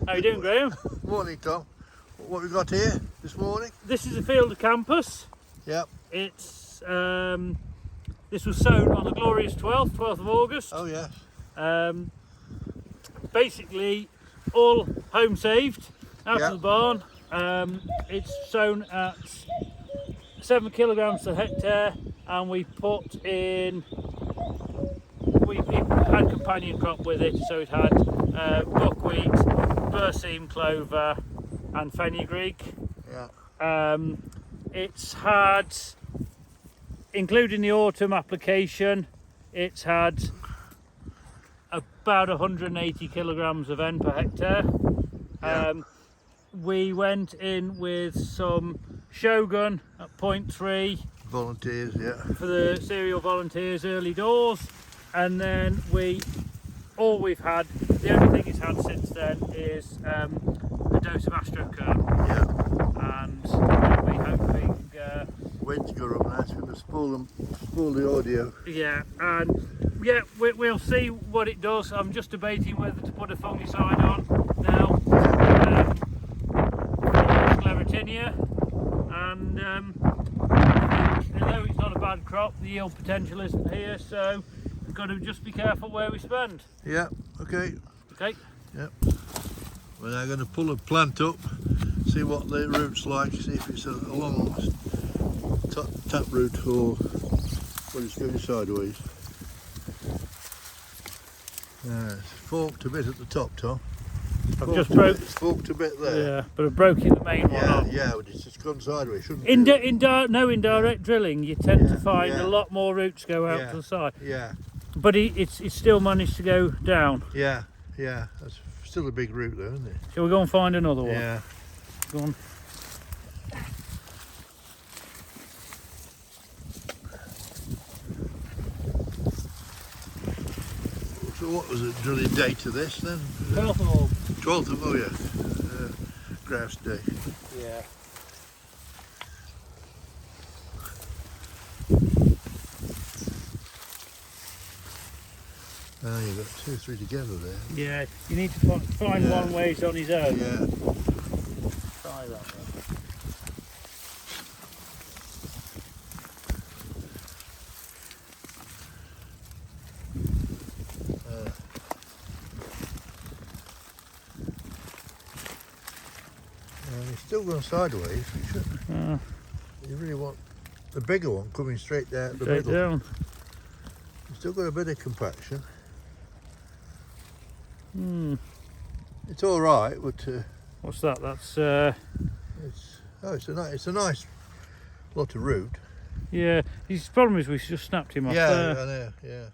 How you doing, Graham? Morning, Tom. What we got here this morning? This is a field of campus. Yep. It's this was sown on the glorious 12th of August. Oh yes. Basically, all home saved out Yep. of the barn. It's sown at 7 kilograms per hectare, and we put in. We had companion crop with it, so it had buckwheat, berseem, clover, and fenugreek. Yeah. It's had, including the autumn application, it's had about 180 kilograms of N per hectare. Yeah. We went in with some Shogun at 0.3 Volunteers, yeah. for the cereal volunteers early doors, and then the only thing it's had since then is a dose of astrocurb, Yeah. and we're hoping Wind's got up now, it's going to spoil the audio. yeah, and yeah, we'll see what it does. I'm just debating whether to put a fungicide on now, sclerotinia, and I think, although it's not a bad crop, the yield potential isn't here, so we've got to just be careful where we spend. Yeah, okay. Okay. Yep. We're now going to pull a plant up, see what the root's like, see if it's a long tap root or well, it's going sideways. It's forked a bit at the top, Tom. I've just broke. It's forked a bit there. Yeah, but I've broken the main one Yeah, off. yeah, but it's just gone sideways, shouldn't it? In direct drilling, you tend to find yeah. a lot more roots go out Yeah. to the side. Yeah, But it's still managed to go down. yeah, yeah. That's still a big root though, isn't it? Shall we go and find another one? Yeah. Go on. So what was the drilling date of this then? 12th of August. 12th of, oh yeah, grouse day. Yeah. Oh, you've got 2 or 3 together there. Yeah, you need to find Yeah. one where he's on his own. Yeah. Try that one. It's still going sideways. You really want the bigger one coming straight down the Straight middle. down. It's still got a bit of compaction. Hmm. It's all right, but What's that? That's it's a nice lot of root. yeah. His problem is we just snapped him off Yeah, there. I know. Yeah.